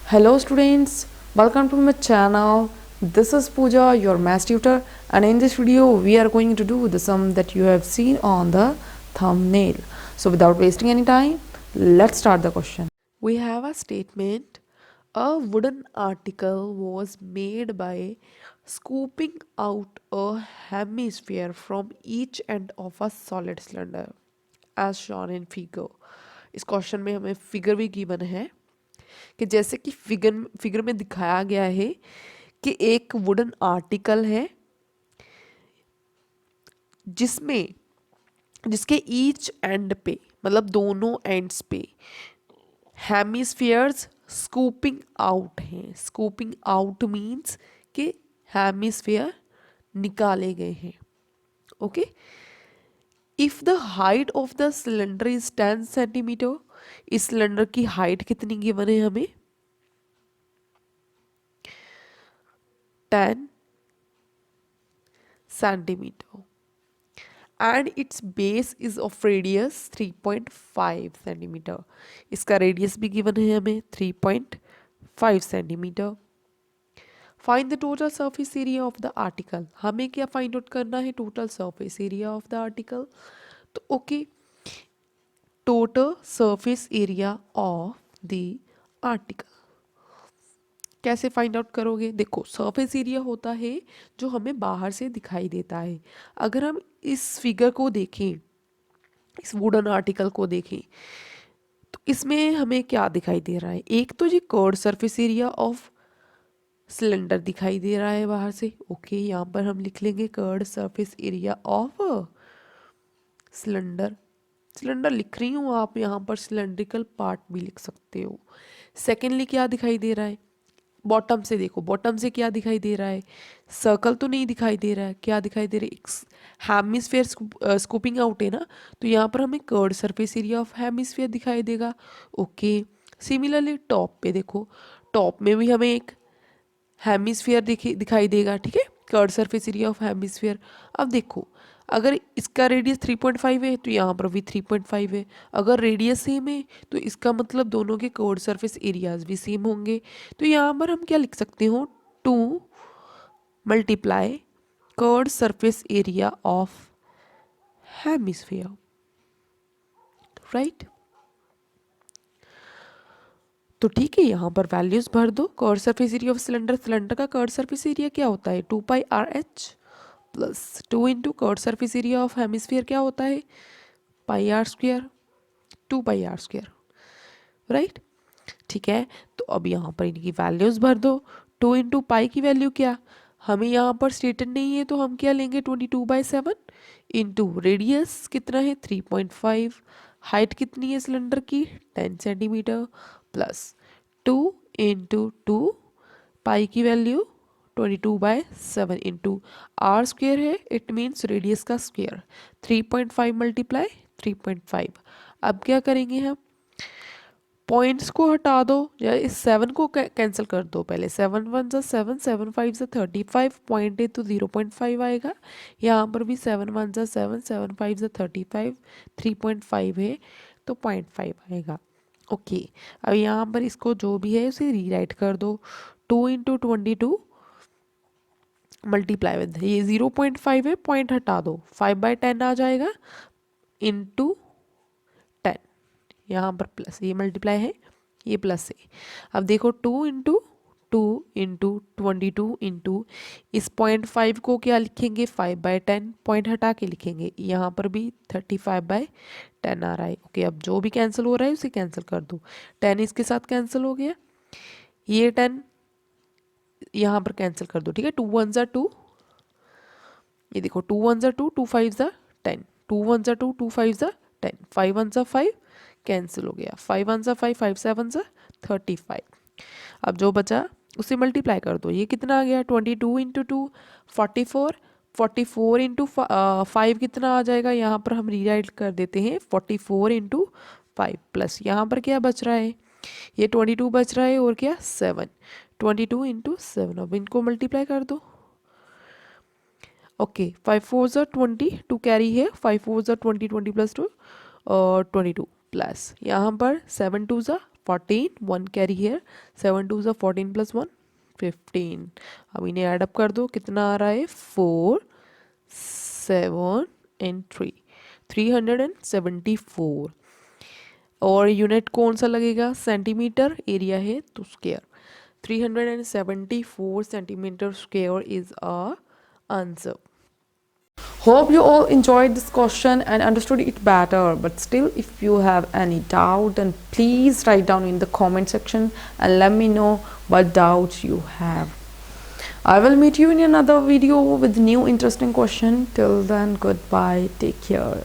Hello students, welcome to my channel. This is Pooja, your math tutor, and in this video we are going to do the sum that you have seen on the thumbnail. So without wasting any time, let's start the question. We have a statement. A wooden article was made by scooping out a hemisphere from each end of a solid cylinder as shown in figure. इस question में हमें figure भी given है कि जैसे कि figure में दिखाया गया है कि एक वुडन आर्टिकल है जिसमें जिसके ईच एंड पे मतलब दोनों एंड्स पे हेमिस्फीयर्स स्कूपिंग आउट हैं। स्कूपिंग आउट मीन्स कि हेमिस्फीयर निकाले गए हैं। Okay, if the height of the cylinder is 10 centimetre, इस सिलेंडर की हाइट कितनी गिवन है हमें? 10 centimetre and it's base is of radius 3.5 centimetre. इसका रेडियस भी गिवन है हमें 3.5 centimetre. Find the total surface area of the article. हमें क्या फाइंड आउट करना है? Total surface area of the article. तो okay, total surface area of the article कैसे फाइंड आउट करोगे? देखो, सरफेस एरिया होता है जो हमें बाहर से दिखाई देता है। अगर हम इस फिगर को देखें, इस वुडन आर्टिकल को देखें, तो इसमें हमें क्या दिखाई दे रहा है? एक तो ये curve surface area of cylinder दिखाई दे रहा है बाहर से। ओके, यहाँ पर हम लिख लेंगे curve surface area of cylinder. Cylinder लिख रही हूँ, आप यहाँ पर सिलेंड्रिकल पार्ट भी लिख सकते हो। सेकेंडली क्या दिखाई दे रहा है? बॉटम से देखो, बॉटम से क्या दिखाई दे रहा है? सर्कल तो नहीं दिखाई दे रहा है। क्या दिखाई दे रहा है? हेमिस्फेयर स्कूपिंग आउट है ना, तो यहाँ पर हमें curve surface area of hemisphere दिखाई देगा। ओके, सिमिलरली टॉप पे देखो, टॉप में भी हमें एक हेमिस्फेयर दिखाई देगा। ठीक है, curve surface area of hemisphere. अब देखो, अगर इसका रेडियस 3.5 है तो यहाँ पर भी 3.5 है। अगर रेडियस सेम है तो इसका मतलब दोनों के कर्व सरफेस एरियाज भी सेम होंगे। तो यहाँ पर हम क्या लिख सकते हो? 2 multiply curve surface area of hemisphere, right? तो ठीक है, यहाँ पर वैल्यूज भर दो। Curve surface area of cylinder, cylinder का कर्व सरफेस एरिया क्या होता है? 2πRH plus 2 into curve surface area of hemisphere क्या होता है? πr², 2πr², right? ठीक है, तो अब यहाँ पर इनकी वैल्यूज भर दो। 2 इंटू पाई की वैल्यू क्या हमें यहाँ पर स्टेटेड नहीं है, तो हम क्या लेंगे? 22/7 इंटू रेडियस कितना है? 3.5। हाइट कितनी है सिलेंडर की? 10 सेंटीमीटर प्लस 2 इंटू 2 पाई की वैल्यू 22/7 इंटू r² है, इट मीन्स रेडियस का स्क्वायर। 3.5 मल्टीप्लाई 3.5। अब क्या करेंगे हम? पॉइंट्स को हटा दो या इस 7 को कैंसिल कर दो पहले। 7 1 ज़ा 7, 7 5 ज़ा 35 पॉइंट है तो 0.5 आएगा। यहाँ पर भी 7 1 ज़ा 7, 7 5 ज़ा 35, 3.5 है तो 0.5 आएगा। ओके, अब यहाँ पर इसको जो भी है उसे रीराइट कर दो। 2 इंटू 22 मल्टीप्लाई विद, ये 0.5 है, पॉइंट हटा दो, 5/10 आ जाएगा इंटू 10। यहाँ पर प्लस, ये मल्टीप्लाई है, ये प्लस है। अब देखो 2 इंटू 2 इंटू 22 इंटू इस 0.5 को क्या लिखेंगे? 5/10, पॉइंट हटा के लिखेंगे। यहाँ पर भी 35/10 आ रहा है। ओके, अब जो भी कैंसिल हो रहा है उसे कैंसिल कर दो। 10 इसके साथ कैंसिल हो गया, ये 10 यहाँ पर कैंसिल कर दो। ठीक है, 2 1 ज़ा 2, ये देखो 2 1 ज़ा 2, 2 5 ज़ा 10, 2 1 ज़ा 2, 2 5 ज़ा 10, 5 1 ज़ा 5 कैंसिल हो गया, 5 1 ज़ा 5, 5 7 ज़ा 35। अब जो बचा उसे मल्टीप्लाई कर दो। ये कितना आ गया? 22 इंटू 2 44, 44 इंटू 5 कितना आ जाएगा? यहाँ पर हम रीराइट कर देते हैं 44 इंटू 5 प्लस यहाँ पर क्या बच रहा है? ये 22 बच रहा है और क्या? 7, 22 इंटू 7। अब इनको मल्टीप्लाई कर दो। ओके, 5 4 ज़ा 20, 2 कैरी है, 5 4 ज़ा 20, 20 प्लस 2 और 22 प्लस यहाँ पर 7 2 ज़ा 14, 1 कैरी हेयर, 7 2 14 प्लस 1 15। अब इन्हें ऐडअप कर दो, कितना आ रहा है 4 7 एंड 3 374। और यूनिट कौन सा लगेगा, सेंटीमीटर, एरिया है तो square. 374 centimeter square is our answer. Hope you all enjoyed this question and understood it better. But still, if you have any doubt, then please write down in the comment section and let me know what doubts you have. I will meet you in another video with new interesting question. Till then, goodbye. Take care.